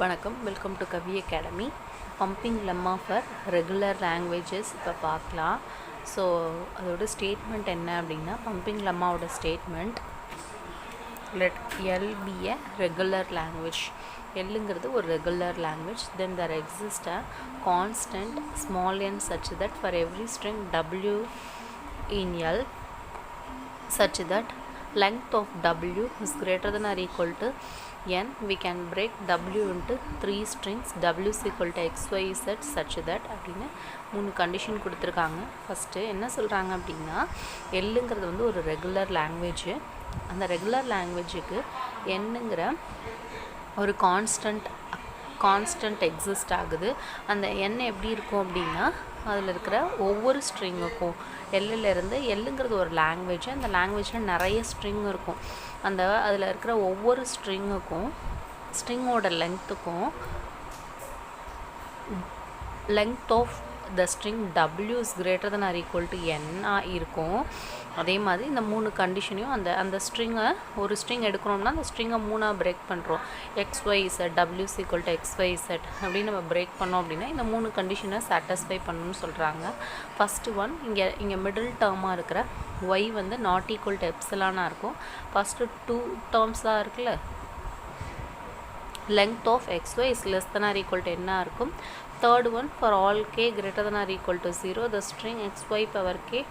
வணக்கம், welcome to Kavi academy. Pumping lemma for regular languages இப்போ பார்க்கலாம். ஸோ அதோட ஸ்டேட்மெண்ட் என்ன அப்படின்னா, பம்பிங் லெம்மாவோட statement, let L be a regular language. எல்லுங்கிறது ஒரு regular language. Then there exist a constant small n such that for every string w in L such that length of w is greater than or equal to n, we can break w into 3 strings w is equal to x, y, z such that அப்படின்னு 3 condition கொடுத்துருக்காங்க. First என்ன சொல்கிறாங்க அப்படின்னா, எல்லுங்கிறது வந்து ஒரு regular language. அந்த regular லாங்குவேஜுக்கு என்னங்கிற ஒரு கான்ஸ்டன்ட் எக்ஸிஸ்ட் ஆகுது. அந்த எண் எப்படி இருக்கும் அப்படின்னா, அதில் இருக்கிற ஒவ்வொரு ஸ்ட்ரிங்குக்கும் எல்லுலேருந்து, எல்லுங்கிறது ஒரு லாங்குவேஜ், அந்த லாங்குவேஜில் நிறைய ஸ்ட்ரிங் இருக்கும். அதில் இருக்கிற ஒவ்வொரு ஸ்ட்ரிங்கோட லெங்க்த்துக்கும் length of the string w is greater than or equal to n இருக்கும். அதே மாதிரி இந்த 3 கண்டிஷனையும் அந்த ஸ்ட்ரிங்கை, ஒரு ஸ்ட்ரிங் எடுக்கணும்னா அந்த ஸ்ட்ரிங்கை 3 பிரேக் பண்ணுறோம். X Y Z, W is equal to X Y Z அப்படின்னு நம்ம பிரேக் பண்ணோம் அப்படின்னா இந்த 3 கண்டிஷனை சாட்டிஸ்ஃபை பண்ணணும்னு சொல்கிறாங்க. ஃபஸ்ட்டு ஒன், இங்கே மிடில் டேர்மாக இருக்கிற ஒய் வந்து நாட் ஈக்குவல் டு எப்சிலானாக இருக்கும். ஃபஸ்ட்டு 2 டேர்ம்ஸாக இருக்குல்ல, length of xy is less than or equal to n இருக்கும். Third one, for all k greater than or equal to 0, the string xy power k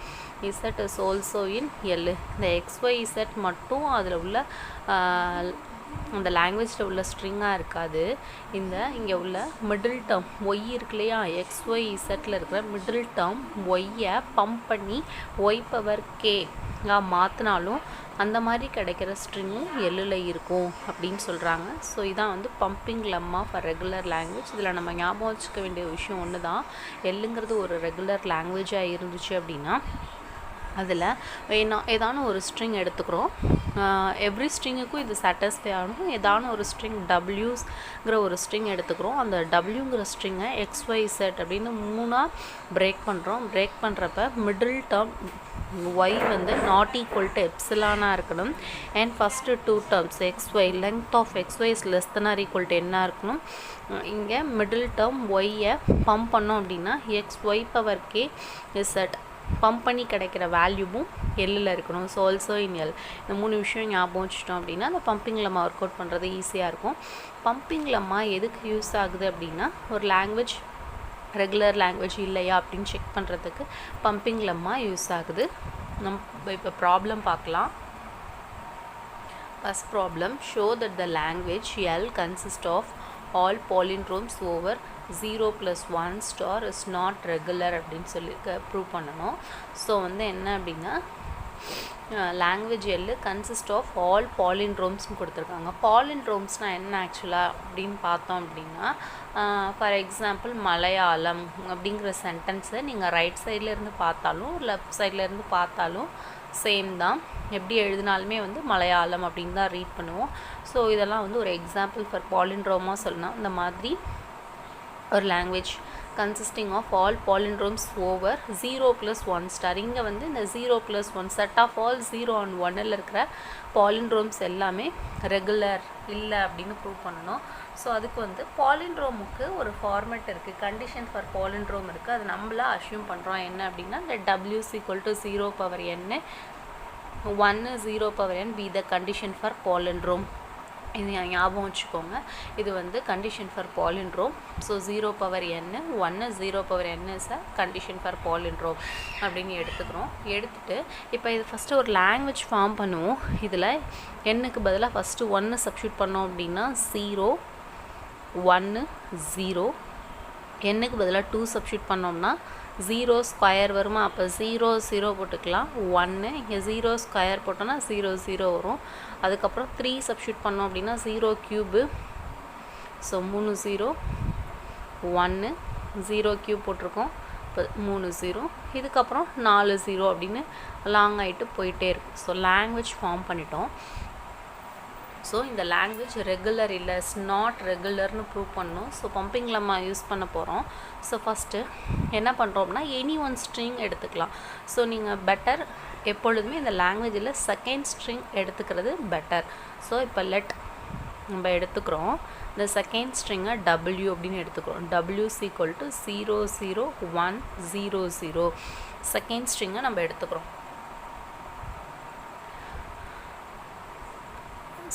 z is also in L. இந்த xy z மட்டும் அதில் உள்ள அந்த லாங்குவேஜில் உள்ள ஸ்ட்ரிங்காக இருக்காது. இங்கே உள்ள மிடில் டேர்ம் ஒய் இருக்கு இல்லையா, எக்ஸ்ஒய் இசட்டில் இருக்கிற மிடில் டேர்ம் ஒய்யை பம்ப் பண்ணி ஒய் பவர் கே மாற்றினாலும் அந்த மாதிரி கிடைக்கிற ஸ்ட்ரிங்கும் எல்லில் இருக்கும் அப்படின்னு சொல்கிறாங்க. ஸோ இதான் வந்து pumping lemma for regular language. இதில் நம்ம ஞாபகம் வச்சுக்க வேண்டிய விஷயம் ஒன்று தான், எல்லுங்கிறது ஒரு ரெகுலர் லாங்குவேஜாக இருந்துச்சு அப்படின்னா அதில் ஏதான ஒரு ஸ்ட்ரிங் எடுத்துக்கிறோம். எவ்ரி ஸ்ட்ரிங்குக்கும் இது சாட்டிஸ்ஃபை ஆகணும். ஏதான ஒரு ஸ்ட்ரிங் டபிள்யூஸ்ங்கிற ஒரு ஸ்ட்ரிங் எடுத்துக்கிறோம். அந்த டபிள்யூங்கிற ஸ்ட்ரிங்கை XYZ அப்படின்னு 3 பிரேக் பண்ணுறோம். பிரேக் பண்ணுறப்ப மிடில் டேர்ம் ஒய் வந்து நாட் ஈக்குவல் டு எப்சிலானாக இருக்கணும். And first 2 terms XY, length of XY is less than or equal to என்ன இருக்கணும். இங்கே மிடில் டேர்ம் ஒய்யை பம்ப் பண்ணோம் அப்படின்னா XY power K Z pump பண்ணி கிடைக்கிற வேல்யூவும் எல்லில் இருக்கணும். So also in L. இந்த 3 விஷயம் ஞாபகம் வச்சுட்டோம் அப்படின்னா அந்த பம்பிங் லெம்மா ஒர்க் அவுட் பண்ணுறது ஈஸியாக இருக்கும். பம்பிங் லெம்மா எதுக்கு யூஸ் ஆகுது அப்படின்னா, ஒரு லாங்குவேஜ் ரெகுலர் லாங்குவேஜ் இல்லையா அப்படின்னு செக் பண்ணுறதுக்கு பம்பிங் லெம்மா யூஸ் ஆகுது. நம்ம இப்போ ப்ராப்ளம் பார்க்கலாம். First problem, show that the language L consist of all palindromes over 0 plus 1 star is not regular அப்படின்னு சொல்லி ப்ரூவ் பண்ணணும். ஸோ வந்து என்ன அப்படின்னா, language L consist of all பாலிண்ட்ரோம்ஸ்னு கொடுத்துருக்காங்க. பாலிண்ட்ரோம்ஸ்னால் என்ன ஆக்சுவலாக அப்படின்னு பார்த்தோம் அப்படின்னா, ஃபார் எக்ஸாம்பிள் மலையாளம் அப்படிங்கிற சென்டென்ஸை நீங்கள் ரைட் சைட்லேருந்து பார்த்தாலும் லெஃப்ட் சைட்லேருந்து பார்த்தாலும் சேம் தான். எப்படி எழுதினாலுமே வந்து மலையாளம் அப்படின்னு தான் ரீட் பண்ணுவோம். ஸோ இதெல்லாம் வந்து ஒரு எக்ஸாம்பிள் ஃபார் பாலிண்ட்ரோமாக சொல்லலாம். இந்த மாதிரி ஒரு language consisting of all palindromes over 0 plus 1 star. இங்கே வந்து இந்த 0 plus 1 set of all 0 and 1ல் இருக்கிற பாலிண்ட்ரோம்ஸ் எல்லாமே ரெகுலர் இல்லை அப்படின்னு ப்ரூவ் பண்ணணும். ஸோ அதுக்கு வந்து பாலிண்ட்ரோமுக்கு ஒரு ஃபார்மேட் இருக்குது, கண்டிஷன் ஃபார் பாலிண்ட்ரோம் இருக்குது. அது நம்மளா அஷ்யூம் பண்ணுறோம். என்ன அப்படின்னா, இந்த w is equal to 0 power n, 1 0 power n be the condition for palindrome. இது ஞாபகம் வச்சுக்கோங்க. இது வந்து condition for palindrome. So 0 power n, 1 0 power n is a condition for palindrome அப்படின்னு எடுத்துக்கிறோம். எடுத்துகிட்டு இப்போ இது ஃபஸ்ட்டு ஒரு லாங்குவேஜ் ஃபார்ம் பண்ணுவோம். இதில் என்னுக்கு பதிலாக ஃபஸ்ட்டு 1 சப்ஸ்டியூட் பண்ணோம் அப்படின்னா 0 1 0, என்னுக்கு பதிலாக 2 சப்ஸ்டியூட் பண்ணோம்னா 0 ஸ்கொயர் வருமா, அப்போ 0 0 போட்டுக்கலாம். 1 இங்கே 0 ஸ்கொயர் போட்டோன்னா 0 0 வரும். அதுக்கப்புறம் 3 சப்ஸ்டியூட் பண்ணோம் அப்படின்னா 0 க்யூபு. ஸோ 3 0 1 0 க்யூப் போட்டிருக்கோம். இப்போ 3 0, இதுக்கப்புறம் 4 0 அப்படின்னு லாங் ஆகிட்டு போயிட்டே இருக்கும். ஸோ லாங்குவேஜ் ஃபார்ம் பண்ணிட்டோம். ஸோ இந்த லாங்குவேஜ் ரெகுலர் இல்லை, இஸ் நாட் ரெகுலர்னு ப்ரூவ் பண்ணணும். ஸோ பம்பிங் லெம்மா யூஸ் பண்ண போகிறோம். ஸோ ஃபஸ்ட்டு என்ன பண்ணுறோம்னா, எனி ஒன் ஸ்ட்ரிங் எடுத்துக்கலாம். ஸோ நீங்கள் பெட்டர் எப்பொழுதுமே இந்த லாங்குவேஜில் செகண்ட் ஸ்ட்ரிங் எடுத்துக்கிறது பெட்டர். ஸோ இப்போ லெட் நம்ம எடுத்துக்கிறோம். இந்த செகண்ட் ஸ்ட்ரிங்கை W அப்படின்னு எடுத்துக்கிறோம். W is equal to 0 0 1 0 0 second ஸ்ட்ரிங்கை நம்ம எடுத்துக்கிறோம்.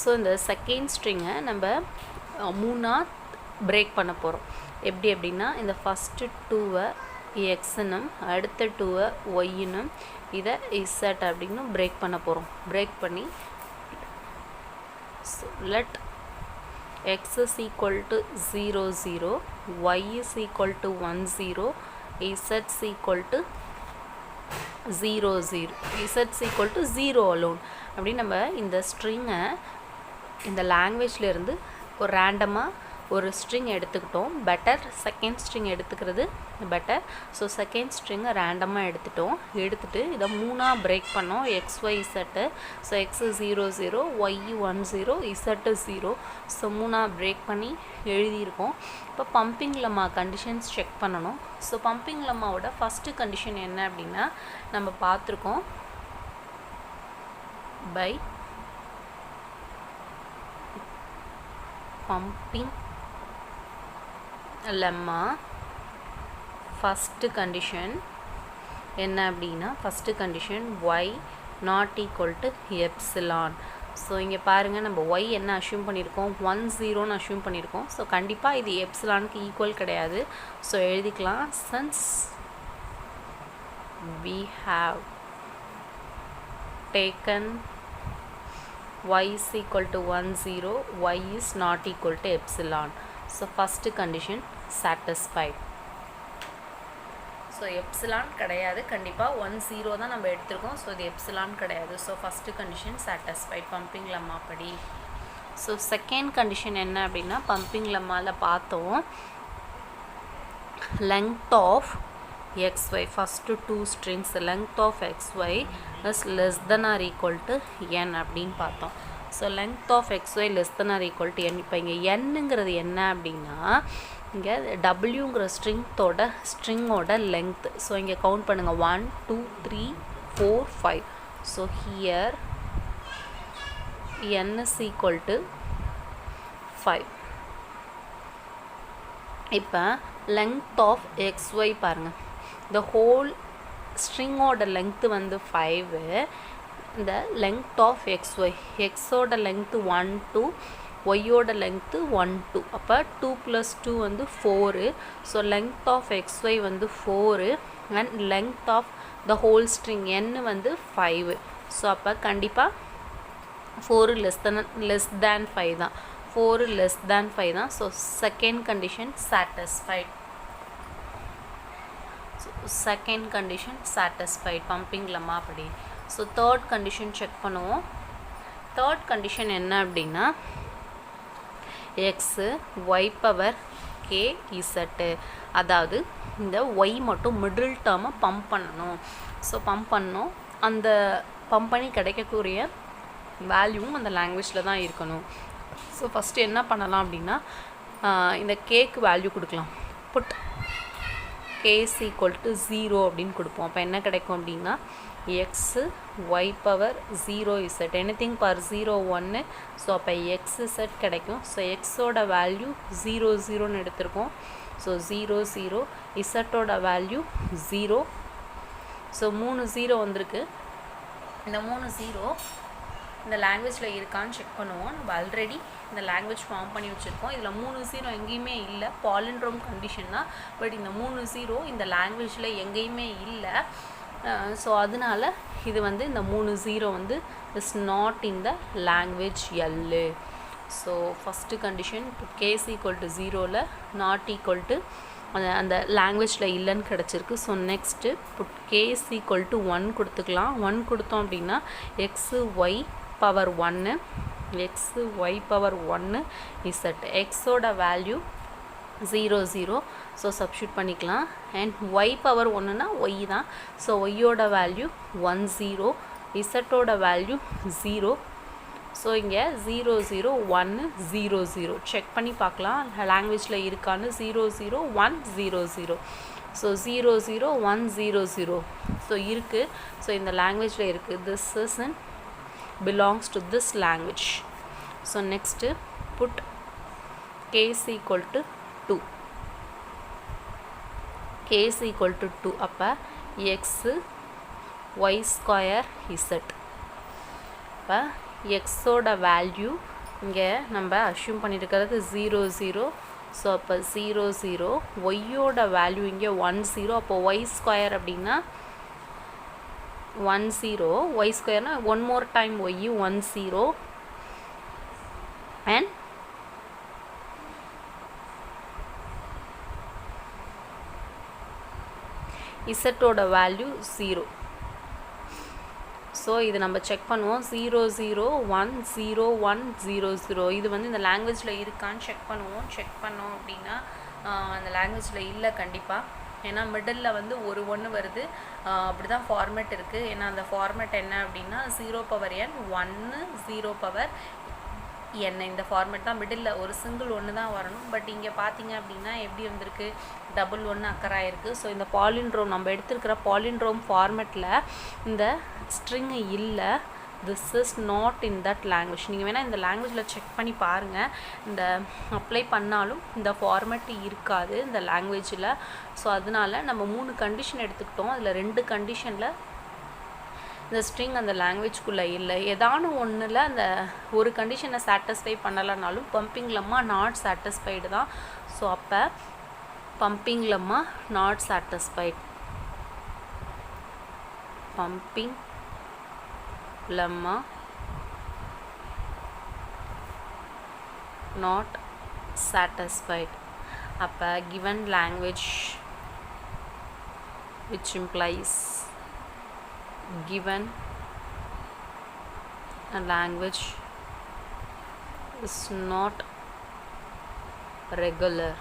ஸோ இந்த செகண்ட் ஸ்ட்ரிங்கை நம்ம 3 பிரேக் பண்ண போகிறோம். எப்படி அப்படின்னா இந்த ஃபஸ்ட்டு 2வை எக்ஸ்னும் அடுத்த 2வை ஒய்னும் இதை இசட் அப்படின்னு பிரேக் பண்ண போகிறோம். பிரேக் பண்ணி let x is equal to 0 0, y is equal to 1 0, z is equal to 0 0, z is equal to 0 alone. அப்படி நம்ம இந்த ஸ்ட்ரிங்கை இந்த லாங்குவேஜ்லேருந்து ஒரு ரேண்டமாக ஒரு ஸ்ட்ரிங் எடுத்துக்கிட்டோம். பெட்டர் செகண்ட் ஸ்ட்ரிங் எடுத்துக்கிறது பெட்டர். ஸோ செகண்ட் ஸ்ட்ரிங்கை ரேண்டமாக எடுத்துகிட்டு இதை 3 பிரேக் பண்ணோம். X Y Z. So X 0 0, Y 1 0, Z 0. So 3 break பண்ணி எழுதியிருக்கோம். இப்போ பம்பிங் லெம்மா கண்டிஷன்ஸ் செக் பண்ணணும். ஸோ பம்பிங் லெம்மாவோட ஃபஸ்ட்டு கண்டிஷன் என்ன அப்படின்னா நம்ம பார்த்துருக்கோம். By pumping lemma first condition என்ன அப்படின்னா first condition y not equal to epsilon. So இங்கே பாருங்கள் நம்ம y என்ன அஷ்யூம் பண்ணியிருக்கோம் 1 0ன்னு அஷ்யூம் பண்ணியிருக்கோம். ஸோ கண்டிப்பாக இது எப்சிலானுக்கு ஈக்குவல் கிடையாது. ஸோ எழுதிக்கலாம் since we have taken y is equal to 1 0, y is not equal to epsilon. So first condition satisfied. So epsilon கிடையாது, கண்டிப்பாக 1 0 தான் நம்ம எடுத்திருக்கோம். ஸோ இது எப்சிலான் கிடையாது. So first condition satisfied pumping lemma படி. ஸோ செகண்ட் கண்டிஷன் என்ன அப்படின்னா பம்பிங் லெம்மாவில் பார்த்தோம் length of xy, first 2 strings length of xy is less than or equal to n அப்படின்னு பார்த்தோம். So length of xy less than or equal to n. இப்போ இங்கே என்னங்கிறது என்ன அப்படின்னா இங்கே டபிள்யூங்கிற ஸ்ட்ரிங்கோட லென்த். ஸோ இங்கே கவுண்ட் பண்ணுங்கள் 1 2 3 4 5. So here n is equal to 5. இப்போ length of xy பாருங்கள், இந்த ஹோல் ஸ்ட்ரிங்கோட லென்த்து வந்து 5. இந்த length of xy, எக்ஸோட லென்த்து 1 2, ஒய்யோட லென்த்து 1 2. அப்போ 2 + 2 வந்து 4. ஸோ length of xy வந்து 4 and length of the whole string n வந்து 5. ஸோ அப்போ கண்டிப்பாக 4 less than 5 தான். 4 less than 5 தான். So second condition satisfied. Second condition satisfied pumping lemma அப்படி. ஸோ தேர்ட் கண்டிஷன் செக் பண்ணுவோம். தேர்ட் கண்டிஷன் என்ன அப்படின்னா x Y power K Z, அதாவது இந்த ஒய் மட்டும் மிடில் டேர்மை பம்ப் பண்ணணும். ஸோ பம்ப் பண்ணணும், அந்த பம்ப் பண்ணி கிடைக்கக்கூடிய வேல்யூவும் அந்த லாங்குவேஜில் தான் இருக்கணும். ஸோ ஃபஸ்ட்டு என்ன பண்ணலாம் அப்படின்னா இந்த கேக்கு வேல்யூ கொடுக்கலாம். Put k is equal to 0 அப்படின்னு கொடுப்போம். அப்போ என்ன கிடைக்கும் அப்படின்னா x Y power 0 Z, anything power 0 1. So அப்போ எக்ஸ் இசட் கிடைக்கும். ஸோ எக்ஸோட வேல்யூ 0 0ன்னு எடுத்திருக்கோம். ஸோ 0 0, இசட்டோட வேல்யூ 0. ஸோ 3 0 வந்திருக்கு. இந்த 3 0 இந்த லாங்குவேஜில் இருக்கான்னு செக் பண்ணுவோம். நம்ம ஆல்ரெடி இந்த லாங்குவேஜ் ஃபார்ம் பண்ணி வச்சுருக்கோம். இதில் 3 0 எங்கேயுமே இல்லை, பாலிண்ட்ரோம் கண்டிஷன் தான். பட் இந்த 3 0 இந்த லாங்குவேஜில் எங்கேயுமே இல்லை. ஸோ அதனால இது வந்து இந்த 3 0 வந்து is not in the language L. So first condition k is equal to 0ல் நாட் ஈக்குவல் டு அந்த லாங்குவேஜில் இல்லைன்னு கிடச்சிருக்கு. So next put k is equal to 1 கொடுத்துக்கலாம். 1 கொடுத்தோம் அப்படின்னா x Y power 1, x Y power 1 z, எக்ஸோட வேல்யூ 0 0. ஸோ சப்ஸ்டியூட் பண்ணிக்கலாம். அண்ட் ஒய் பவர் 1னா ஒய் தான். ஸோ ஒய்யோட வேல்யூ 1 0, இசட்டோட வேல்யூ 0. ஸோ இங்கே 0 0 1 0 0 செக் பண்ணி பார்க்கலாம் லாங்குவேஜில் இருக்கான்னு. 0 0 1 0 0. ஸோ 0 0 1 0 0. ஸோ இருக்குது. ஸோ இந்த லாங்குவேஜில் இருக்குது. This is in belongs to this language. So next put k is equal to 2. k is equal to 2 அப்போ x y square z. அப்போ x ஓட வேல்யூ இங்கே நம்ம அஷ்யூம் பண்ணியிருக்கிறது 0 0. ஸோ அப்போ 0 0. ஒய்யோட வேல்யூ இங்கே 1 0. அப்போ ஒய் ஸ்கொயர் அப்படின்னா 1 0. ஒய் ஸ்கொயர்னா one more time y 1 0. And இசட்டோட வேல்யூ 0. ஸோ இது நம்ம செக் பண்ணுவோம். 0 0 1 0 1 0 0. இது வந்து இந்த லாங்குவேஜில் இருக்கான்னு செக் பண்ணுவோம். செக் பண்ணோம் அப்படின்னா அந்த லாங்குவேஜில் இல்லை கண்டிப்பாக. ஏன்னா மிடில் வந்து ஒரு 1 வருது. அப்படி தான் ஃபார்மேட் இருக்குது. ஏன்னா அந்த ஃபார்மேட் என்ன அப்படின்னா 0 பவர் n 1 0 பவர் n. இந்த ஃபார்மேட் தான் மிடில் ஒரு சிங்கிள் 1 தான் வரணும். பட் இங்கே பார்த்தீங்க அப்படின்னா எப்படி வந்திருக்கு, டபுள் 1 அக்கராயிருக்கு. ஸோ இந்த பாலின்ட்ரோம் நம்ம எடுத்துருக்கிற பாலின்ட்ரோம் ஃபார்மேட்டில் இந்த ஸ்ட்ரிங் இல்லை. This is not in that language. நீங்கள் வேணால் இந்த லாங்குவேஜில் செக் பண்ணி பாருங்கள். இந்த அப்ளை பண்ணாலும் இந்த ஃபார்மேட் இருக்காது இந்த லாங்குவேஜில். ஸோ அதனால நம்ம 3 கண்டிஷன் எடுத்துக்கிட்டோம். அதில் 2 கண்டிஷனில் இந்த ஸ்ட்ரிங் அந்த லாங்குவேஜ்குள்ளே இல்லை. ஏதானு ஒன்றில் அந்த ஒரு கண்டிஷனை சாட்டிஸ்ஃபை பண்ணலைனாலும் பம்பிங் லெம்மா நாட் சாட்டிஸ்ஃபைடு தான். ஸோ அப்போ pumping lemma not satisfied. Pumping lemma not satisfied. அப்போ given language which implies given a language is not regular.